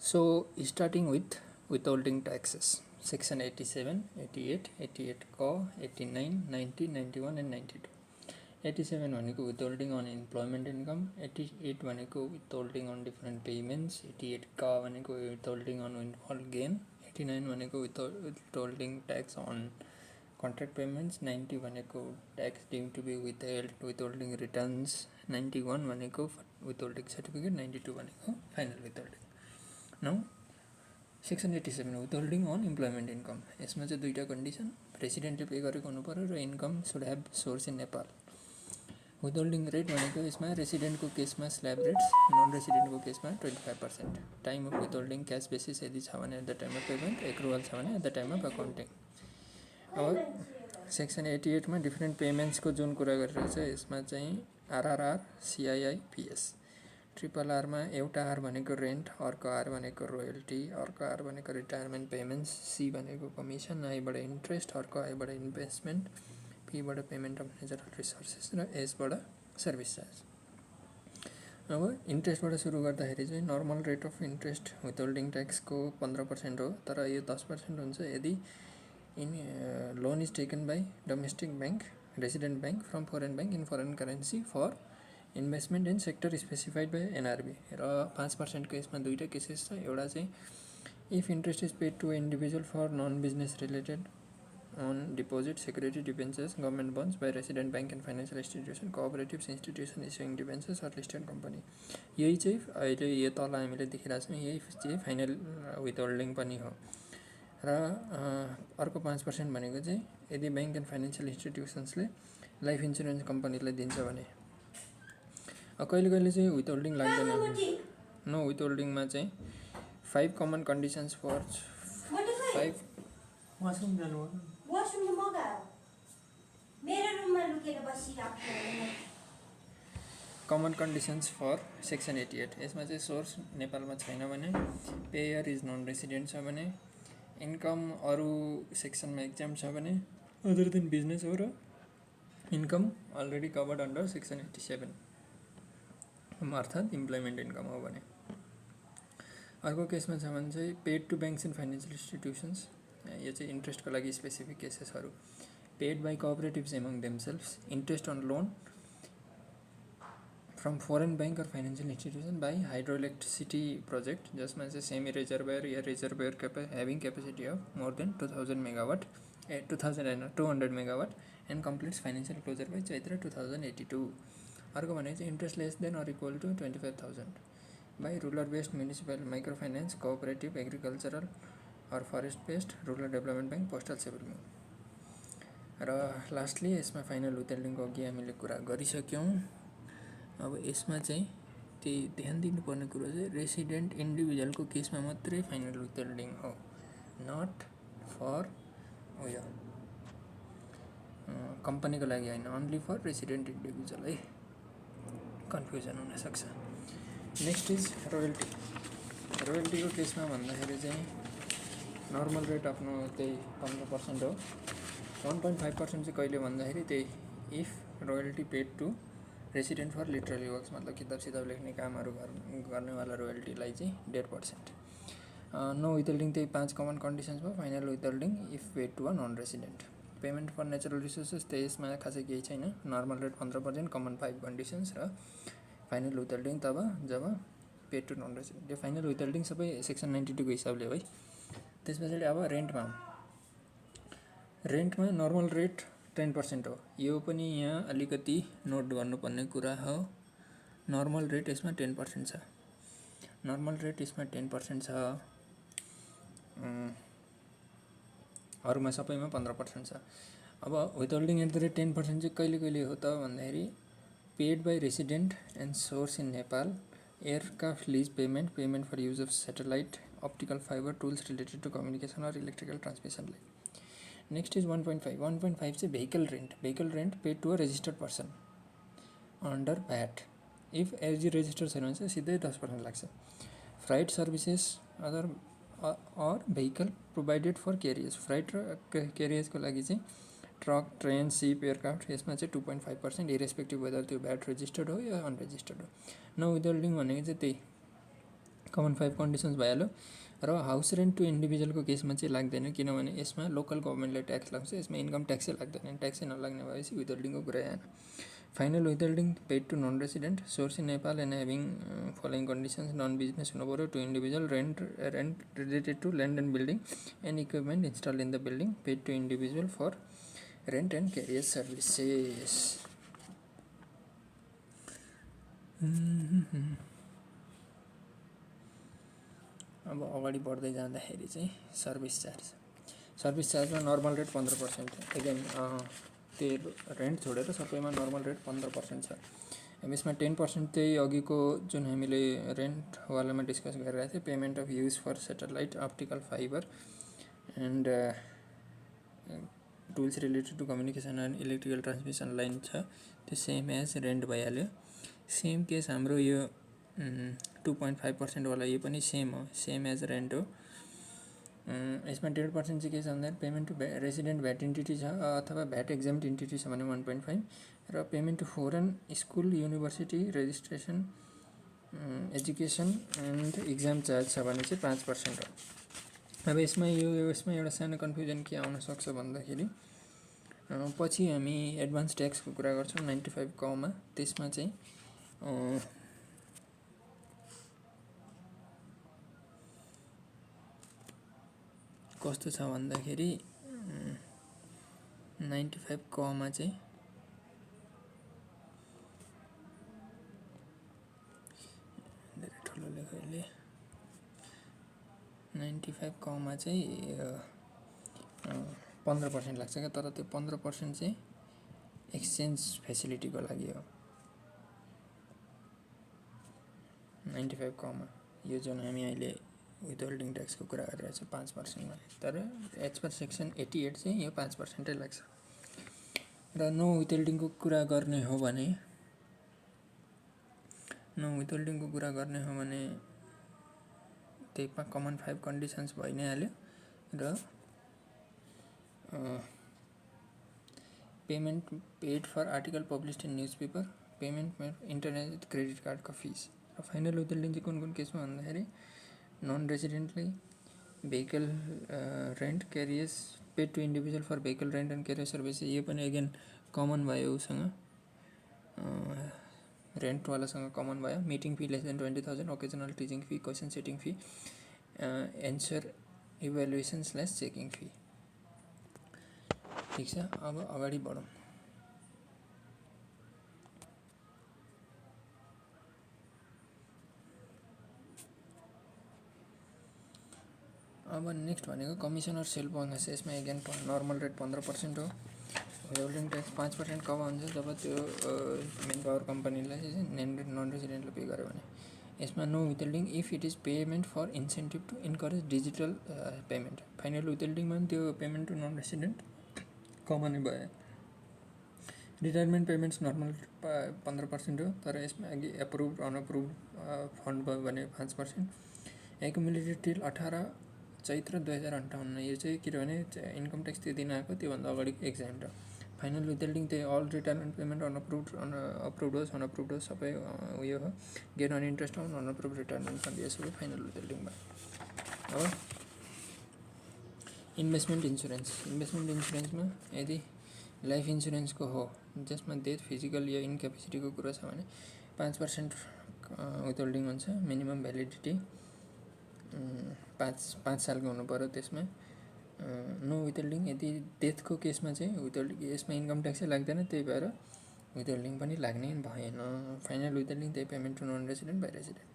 So starting with withholding taxes, section 87, 88, 88 क, 89, 90, 91 and 92. 87 भनेको withholding on employment income, 88 भनेको withholding on different payments, 88 का भनेको withholding on windfall gain, 89 भनेको withholding tax on contract payments, 90 भनेको tax deemed to be withheld, withholding returns, 91 भनेको withholding certificate, 92 भनेको final withholding. Now section 87 withholding on employment income. यसमा चाहिँ दुईटा कन्डिसन, रेसिडेन्टले पे गरेको हुनु पर्यो र income should have source in Nepal. Withholding rate भनेको यसमा रेसिडेन्टको केसमा स्ल्याब रेट्स, नन रेसिडेन्टको केसमा 25%. Time of withholding cash basis यदि छ भने at the time of payment, accrual छ भने at the time of accounting. अब सेक्सन 88 मा डिफ्रेन्ट पेमेन्ट्सको जुन कुरा गरेर छ यसमा चाहिँ आरआरआर, सिआइआई, पिएस. ट्रिपल आरमा एउटा आर भनेको रेन्ट, अर्को आर भनेको रोयल्टी, अर्को आर भनेको रिटायरमेन्ट पेमेन्ट्स, सी भनेको कमिसन, आईबाट इन्ट्रेस्ट, अर्को आईबाट इन्भेस्टमेन्ट, पीबाट पेमेन्ट अफ नेचुरल रिसोर्सेस र एसबाट सर्भिस चार्ज. अब इन्ट्रेस्टबाट सुरु गर्दाखेरि चाहिँ normal rate of interest withholding ट्याक्सको 15% हो, तर यो 10% हुन्छ यदि loan is taken by domestic bank, resident bank from foreign bank in foreign currency for investment in sector specified by NRB. र 5% को यसमा दुईवटा केसेस छ. एउटा चाहिँ if interest is paid to individual for non business related on deposit, security, debentures, government bonds by resident bank and financial institution, cooperatives, institution issuing debentures or listed company. यही चाहिँ अहिले यो तल हामीले देखिरहेको छौँ, यही चाहिँ फाइनल विथहोल्डिङ पनि हो. र अर्को 5% भनेको चाहिँ यदि ब्याङ्क एन्ड फाइनेन्सियल इन्स्टिट्युसन्सले लाइफ इन्सुरेन्स कम्पनीलाई दिन्छ भने. कहिले कहिले चाहिँ विथहोल्डिङ लाग्दैन. नो विथहोल्डिङमा चाहिँ 5 common conditions for 5 common conditions for section 88. यसमा चाहिँ सोर्स नेपालमा छैन भने, पेयर इज नन रेसिडेन्ट छ भने, इन्कम अरू सेक्सनमा एक्जाम्ट छ भने, अदर देन बिजनेस हो र income already covered under section 87 अर्थात् इम्प्लोइमेन्ट इन्कम हो भने. अर्को केसमा छ भने चाहिँ paid to banks and financial institutions. यो चाहिँ इन्ट्रेस्टको लागि स्पेसिफिक केसेसहरू. Paid by cooperatives among themselves, interest on loan from foreign bank or financial institution by hydro electricity project जसमा चाहिँ सेमी रिजर्भर या reservoir having capacity of more than 2000 megawatt 200 megawatt and completes financial closure by Chaitra 2082. अर्को भनेको चाहिँ interest less than or equal to 25,000 by rural based municipal micro finance, cooperative, agricultural or forest based, rural development bank, postal saving. र lastly यसमा final विथहोल्डिङको अघि हामीले कुरा गरिसक्यौँ. अब यसमा चाहिँ त्यही ध्यान दिनुपर्ने कुरो चाहिँ रेसिडेन्ट इन्डिभिजुअलको केसमा मात्रै फाइनल विथहोल्डिङ हो, नट फर उयो कम्पनीको लागि होइन, ओन्ली फर रेसिडेन्ट इन्डिभिजुअल है, कन्फ्युजन हुनसक्छ. Next is royalty. रोयल्टीको केसमा भन्दाखेरि चाहिँ नर्मल रेट आफ्नो त्यही 15% हो. 1.5% चाहिँ कहिले भन्दाखेरि त्यही if royalty paid to resident for literary works, मतलब किताब सिताब लेख्ने कामहरू गर्नेवाला रोयल्टीलाई चाहिँ 1.5%. नो विथहोल्डिङ त्यही 5 कमन कन्डिसन्स भयो. Final withholding if paid to a non resident. Payment for natural resources त्यही यसमा खासै केही छैन. नर्मल रेट 15%, कमन 5 कन्डिसन्स र फाइनल विथहोल्डिङ तब जब पेड टु नन रेसिडेन्ट. यो फाइनल विथहोल्डिङ सबै सेक्सन 92 को हिसाबले हो है. त्यस पछाडि अब रेन्टमा नर्मल रेट 10% हो. यो पनि यहाँ अलिकति नोट गर्नुपर्ने कुरा हो. नर्मल रेट यसमा 10% छ. नर्मल रेट यसमा 10% छ. अरूमा सबैमा 15% छ. अब विथहोल्डिङ एट द रेट 10% चाहिँ कहिले कहिले हो त भन्दाखेरि paid by resident and source in Nepal, aircraft lease payment, payment for use of satellite, optical fibre tools related to communication or electrical ट्रान्समिसनलाई. Next is 1.5. 1.5 चाहिँ vehicle rent. Vehicle rent paid to a registered person under VAT. If एजी register छैन भने चाहिँ सिधै 10% लाग्छ. Freight services other or vehicle provided for carriers. Freight र क्यारियर्सको लागि चाहिँ ट्रक, ट्रेन, सिप, एयरक्राफ्ट यसमा चाहिँ 2.5% इरेस्पेक्टिभ वेदर त्यो भ्याट रेजिस्टर्ड हो या अनरेजिस्टर्ड हो. नो विथहोल्डिङ भनेको चाहिँ त्यही कमन 5 कन्डिसन्स भइहाल्यो। र हाउस रेन्ट टु इन्डिभिजुअलको केसमा चाहिँ लाग्दैन, किनभने यसमा लोकल गभर्मेन्टले ट्याक्स लाग्छ, यसमा इन्कम ट्याक्सै लाग्दैन। ट्याक्सै नलाग्ने भएपछि विथहोल्डिङको कुरा आएन। Final withholding paid to non resident source in Nepal and having following conditions non business हुनु पऱ्यो to individual rent related to land and building and equipment install in the building paid to individual for rent and carrier services. अब अगाडि बढ्दै जाँदाखेरि चाहिँ service चार्जमा normal rate 15%। Again त्यो rent छोडेर सबैमा नर्मल रेट 15% छ। अब यसमा 10% चाहिँ अघिको जुन हामीले रेन्टवालामा डिस्कस गरिरहेको थियो, payment of use for satellite optical fibre and tools related to communication and electrical transmission line छ, त्यो सेम एज रेन्ट भइहाल्यो। सेम केस हाम्रो यो 2.5% वाला यो पनि सेम हो, सेम एज रेन्ट हो। यसमा 1.5% चाहिँ के छ भन्दा payment to resident VAT entity छ अथवा भ्याट एक्जेम्ट इन्टिटी छ भने 1.5, र payment to foreign school university registration education and exam charge छ भने चाहिँ 5% हो। अब यसमा एउटा सानो कन्फ्युजन के आउन सक्छ भन्दाखेरि पछि हामी एडभान्स ट्याक्सको कुरा गर्छौँ 95 कमा, त्यसमा चाहिँ कस्तो छ भन्दाखेरि 95 कमा चाहिँ धेरै ठुलो लेखेले 95 कमा चाहिँ 15% लाग्छ क्या, तर त्यो 15% चाहिँ एक्सचेन्ज फेसिलिटीको लागि हो। 95 कमा यो जुन हामी अहिले विथहोल्डिङ ट्याक्सको कुरा गरिरहेको छ 5%मा, तर एज पर सेक्सन 88 चाहिँ यो 5% लाग्छ। र नो विथहोल्डिङको कुरा गर्ने हो भने त्यही कमन 5 कन्डिसन्स भइ नै हाल्यो। र payment paid for article published in news paper, payment internet credit कार्डको फिस। र फाइनल विथहोल्डिङ चाहिँ कुन केसमा भन्दाखेरि नन रेसिडेन्टले vehicle rent carriers paid to individual for vehicle rent and carrier service, यो पनि एगेन कमन भयो, उसँग रेन्टवालासँग कमन भयो। Meeting fee less than 20,000, occasional teaching fee, question setting fee, answer evaluation / checking fee. ठिक छ, अब अगाडि बढौँ। अब नेक्स्ट भनेको कमिसन अर सेल बोनस। यसमा एगेन नर्मल रेट 15% हो। विथहोल्डिङ ट्याक्स 5% कम हुन्छ जब त्यो मेन पावर कम्पनीलाई नन रेसिडेन्टले पे गर्यो भने। यसमा no withholding if it is payment for incentive to encourage digital payment. Final विथहोल्डिङमा पनि त्यो पेमेन्ट टु नन रेसिडेन्ट कमनै भयो। रिटायरमेन्ट पेमेन्ट्स नर्मल 15% हो, तर यसमा अघि एप्रुभड अनएप्रुभड फन्ड भयो भने 5%। एकुमुलेटेड टिल 18 चैत्र 2058, यो चाहिँ किनभने इन्कम ट्याक्स त्यो दिन आएको त्योभन्दा अगाडिको एक्जाम्ट हो। फाइनल विथहोल्डिङ त्यही अल रिटायरमेन्ट पेमेन्ट अप्रुभड होस् सबै उयो हो। Gain on interest on unapproved retirement fund, यो सबै फाइनल विथहोल्डिङ भयो। अब इन्भेस्टमेन्ट इन्सुरेन्समा यदि लाइफ इन्सुरेन्सको हो जसमा डेथ, फिजिकल या इन्क्यापेसिटीको कुरा छ भने 5% विथहोल्डिङ हुन्छ। मिनिमम भ्यालिडिटी 5 सालको हुनु पर्यो। त्यसमा नो विथहोल्डिङ यदि डेथको केसमा चाहिँ विथहोल्डिङ, यसमा इन्कम ट्याक्सै लाग्दैन, त्यही भएर विथहोल्डिङ पनि लाग्ने भएन। फाइनल विथहोल्डिङ त्यही payment to non resident by resident.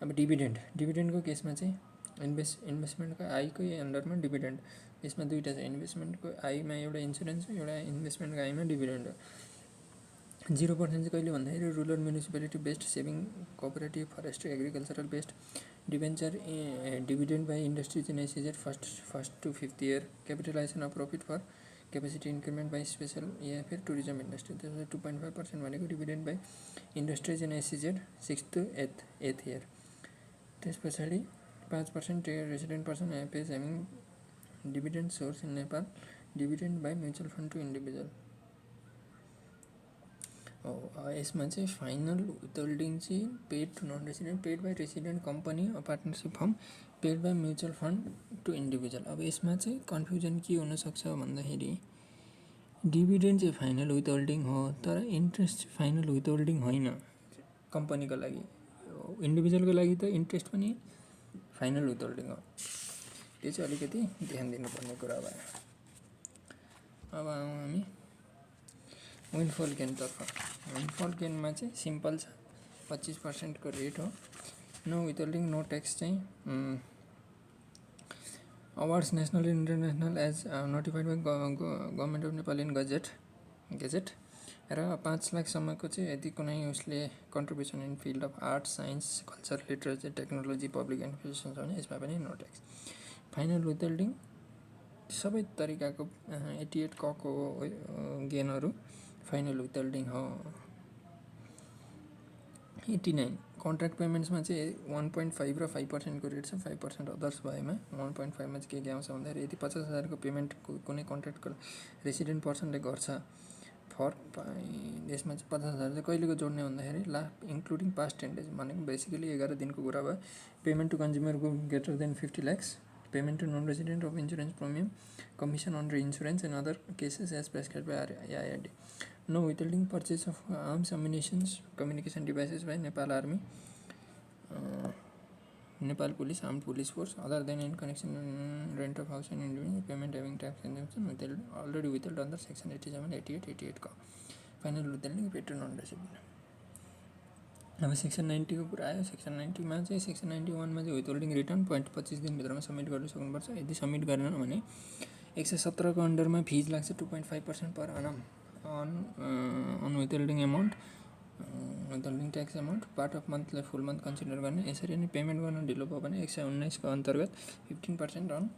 अब डिभिडेन्डको केसमा चाहिँ इन्भेस्टमेन्टको आईकै अन्डरमा डिभिडेन्ड, यसमा दुईवटा छ। इन्भेस्टमेन्टको आईमा एउटा इन्सुरेन्स हो, एउटा इन्भेस्टमेन्टको आईमा डिभिडेन्ड हो। 0% चाहिँ कहिले भन्दाखेरि rural municipality based saving cooperative forestry agricultural based debenture dividend by industries in SEZ first to 5th year, capitalisation of profit for capacity increment by special for tourism industry. त्यसपछि 2.5% भनेको dividend by industries in SEZ 6th to 8th year. त्यस पछाडि 5% resident person pays having dividend source in Nepal, dividend by mutual fund to individual. हो। यसमा चाहिँ final withholding चाहिँ paid to non resident, paid by resident company partnership firm, paid by mutual fund to individual. अब यसमा चाहिँ confusion के हुनसक्छ भन्दाखेरि डिभिडेन्ड चाहिँ फाइनल विथहोल्डिङ हो, तर इन्ट्रेस्ट चाहिँ फाइनल विथहोल्डिङ होइन कम्पनीको लागि। इन्डिभिजुअलको लागि त इन्ट्रेस्ट पनि फाइनल विथहोल्डिङ हो। त्यो चाहिँ अलिकति ध्यान दिनुपर्ने कुरा भयो। अब आउँ हामी विन्डफल गेनतर्फ। विन्डफल गेनमा चाहिँ सिम्पल छ, 25% को रेट हो, नो विथहोल्डिङ नो ट्याक्स चाहिँ awards national and international as notified by government of Nepal in gazette र 5 लाखसम्मको चाहिँ यदि कुनै उसले contribution in field of art science culture literature technology public information छ भने यसमा पनि नो ट्याक्स। फाइनल विथहोल्डिङ सबै तरिकाको 88 कको गेनहरू फाइनल विथहोल्डिङ हो। 89 कन्ट्र्याक्ट पेमेन्ट्समा चाहिँ 1.5 र 5% को रेट छ। 5% अदर्स भएमा 1.5मा चाहिँ के आउँछ भन्दाखेरि यदि 50,000 को पेमेन्ट कुनै कन्ट्र्याक्टको रेसिडेन्ट पर्सनले गर्छ फर यसमा चाहिँ 50,000 चाहिँ कहिलेको जोड्ने भन्दाखेरि लास्ट इन्क्लुडिङ पास्ट 10 डेज भनेको बेसिकली 11 दिनको कुरा भयो। Payment to consumer greater than 50 lakhs, payment to non resident of insurance premium, commission under insurance and other cases as prescribe by IID। No withholding purchase of arms ammunitions communication devices by Nepal army, Nepal police, armed police force other than in connection rent of house and individual payment having tax consumption withhold already withhold under section 87, 88, 88 का final withholding paid to non resident. अब section 90 को कुरा आयो। Section 90मा चाहिँ section 91मा चाहिँ विथहोल्डिङ return 25 दिनभित्रमा submit गर्न सक्नुपर्छ। यदि सब्मिट गरेन भने 117 को अन्डरमा फिज लाग्छ 2.5% per annum on withholding amount, withholding tax amount part of मन्थलाई फुल मन्थ कन्सिडर गर्ने। यसरी नै पेमेन्ट गर्न ढिलो भयो भने 119 को अन्तर्गत 15% on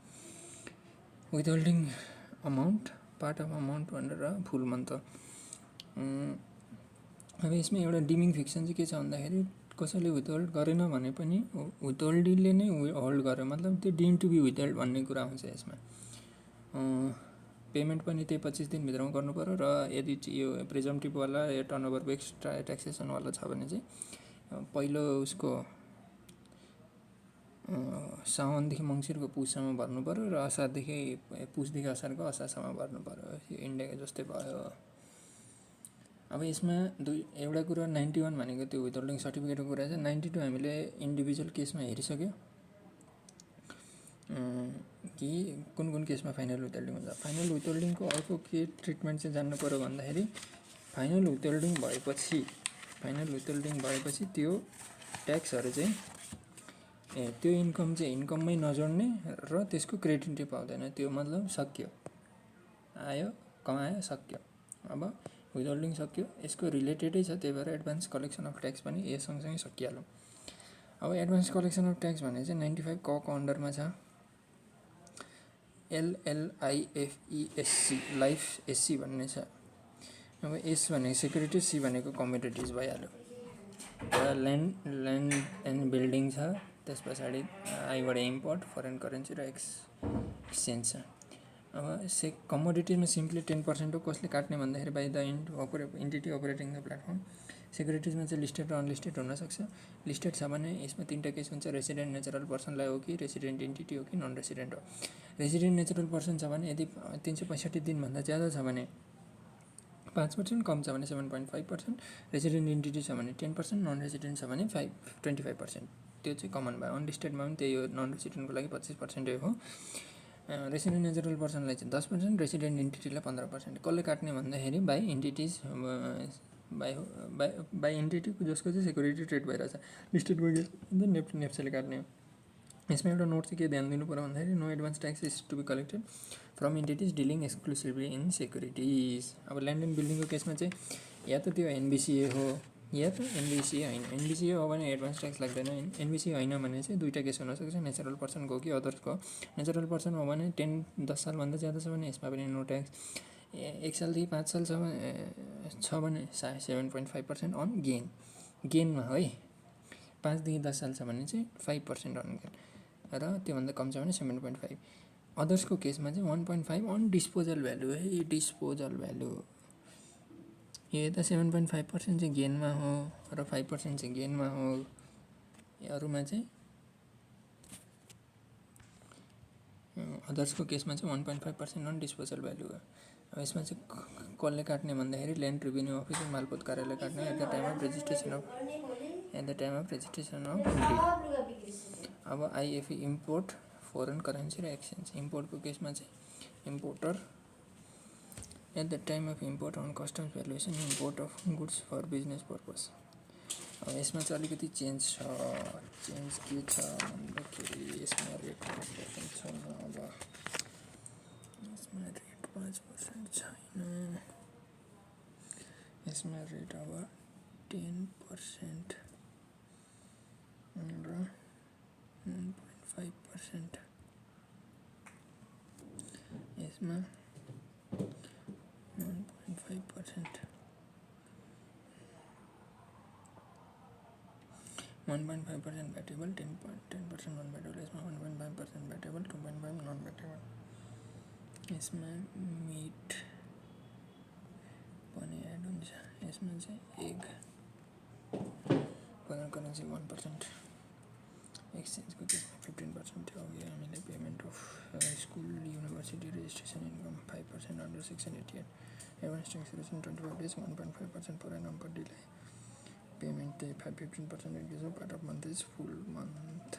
withholding amount part of amount भनेर फुल मन्थ। अब यसमा एउटा डिमिङ फिक्सन चाहिँ के छ भन्दाखेरि कसैले विथहोल्ड गरेन भने पनि विथहोल्डीले नै होल्ड गर्यो, मतलब त्यो डिम टु बी विथहोल्ड भन्ने कुरा हुन्छ यसमा। पेमेन्ट पनि त्यही 25 दिनभित्रमा गर्नु पर्यो र यदि यो प्रिजम्प्टिभवाला या टर्नओभर एक्स्ट्रा ट्याक्सेसनवाला छ भने चाहिँ पहिलो उसको साउनदेखि मङ्सिरको पुससम्म भर्नु पर्यो र पुसदेखि असारको असारसम्म भर्नु पर्यो। यो इन्डियाको जस्तै भयो। अब यसमा एउटा कुरा 91 भनेको त्यो विथहोल्डिङ सर्टिफिकेटको कुरा छ। 92 हामीले इन्डिभिजुअल केसमा हेरिसक्यो कि कुन कुन केसमा फाइनल विथहोल्डिङ हुन्छ। फाइनल विथहोल्डिङको अर्को के ट्रिटमेन्ट चाहिँ जान्नु पर्यो भन्दाखेरि फाइनल विथहोल्डिङ भएपछि त्यो ट्याक्सहरू चाहिँ त्यो इन्कम चाहिँ इन्कममै नजोड्ने र त्यसको क्रेडिट पाउँदैन। त्यो मतलब सक्यो, आयो कमायो सक्यो। अब विथहोल्डिङ सक्यो, यसको रिलेटेडै छ, त्यही भएर एडभान्स कलेक्सन अफ ट्याक्स पनि यो सँगसँगै सकिहाल्यो। अब एडभान्स कलेक्सन अफ ट्याक्स भने चाहिँ 95 को अन्डरमा छ। LLIFESC लाइफ एससी भन्ने छ। अब एस भनेको सेक्युरिटिज, सी भनेको कमोडिटिज भइहाल्यो। ल्यान्ड एन्ड बिल्डिङ छ, त्यस पछाडि आइबाट इम्पोर्ट, फरेन करेन्सी र एक्सचेन्ज छ। अब कमोडिटिजमा सिम्पली 10% हो। कसले काट्ने भन्दाखेरि by the entity operating the platform. सेक्युरिटिजमा चाहिँ लिस्टेड र अनलिस्टेड हुनसक्छ। लिस्टेड छ भने यसमा 3टा केस हुन्छ, रेसिडेन्ट नेचुरल पर्सनलाई हो कि रेसिडेन्ट इन्टिटी हो कि नन रेसिडेन्ट हो। रेसिडेन्ट नेचुरल पर्सन छ भने यदि 365 दिनभन्दा ज्यादा छ भने 5%, कम छ भने 7.5%, रेसिडेन्ट इन्टिटी छ भने 10%, नन रेसिडेन्ट छ भने 25%। त्यो चाहिँ कमन भयो। अनलिस्टेडमा पनि त्यही हो, नन रेसिडेन्टको लागि 25% हो। रेसिडेन्ट नेचुरल पर्सनलाई चाहिँ 10%, रेसिडेन्ट इन्टिटीलाई 15%। कसले काट्ने भन्दाखेरि बाई इन्टिटिज, बाई इन्टिटी जसको चाहिँ सेक्युरिटी ट्रेड भइरहेछ। लिस्टेडको केस नेप्सेले काट्ने हो। यसमा एउटा नोट चाहिँ के ध्यान दिनु पर्यो भन्दाखेरि no advance tax is to be collected from entities dealing exclusively in securities. अब ल्यान्ड एन्ड बिल्डिङको केसमा चाहिँ या त त्यो NBCA हो या त NBCA होइन। NBCA हो भने एडभान्स ट्याक्स लाग्दैन। NBCA होइन भने चाहिँ 2टा केस हुनसक्छ, नेचुरल पर्सनको कि अदर्सको। नेचुरल पर्सन हो भने 10 सालभन्दा ज्यादा छ भने यसमा पनि नो ट्याक्स। 1 सालदेखि 5 साल छ भने 7.5% अन गेनमा है। 5 देखि 10 साल छ भने चाहिँ 5% अन गेन र त्योभन्दा कम छ भने 7.5। अदर्सको केसमा चाहिँ 1.5 अन डिस्पोजल भ्यालु है। डिस्पोजल भ्यालु यो यता 7.5% चाहिँ गेनमा हो र 5% चाहिँ गेनमा हो। अरूमा चाहिँ अदर्सको केसमा चाहिँ 1.5% नन डिस्पोजल भ्यालु हो। अब यसमा चाहिँ कसले काट्ने भन्दाखेरि ल्यान्ड रेभिन्यू अफिसर मालपोत कार्यालय काट्ने at the time of registration of deed. अब आइएफई इम्पोर्ट फरेन करेन्सी र एक्सचेन्ज। इम्पोर्टको केसमा चाहिँ importer at the time of import on customs valuation import of goods for business purpose. अब यसमा चाहिँ अलिकति चेन्ज छ। चेन्ज के छ भन्दाखेरि यसमा रेट 5% छैन। अब यसमा रेट 5% छैन। यसमा रेट अब 10% र 1.5%। यसमा 1.5%, 1.5% भ्याटेबल, 10% नन भ्याटेबल। यसमा 1.5% भ्याटेबल, 2.5 नन भ्याटेबल। यसमा मिट पनि एड हुन्छ। यसमा चाहिँ एग फरेन करेन्सी 1%, एक्सचेन्जको केसमा 15% थियो। अघि हामीले payment of school university registration income 5% under section 88। Advance tax ration 25 days, 1.5% per annum per delay. Payment त्यही 15% एन्गेज हो। Part of month is full month.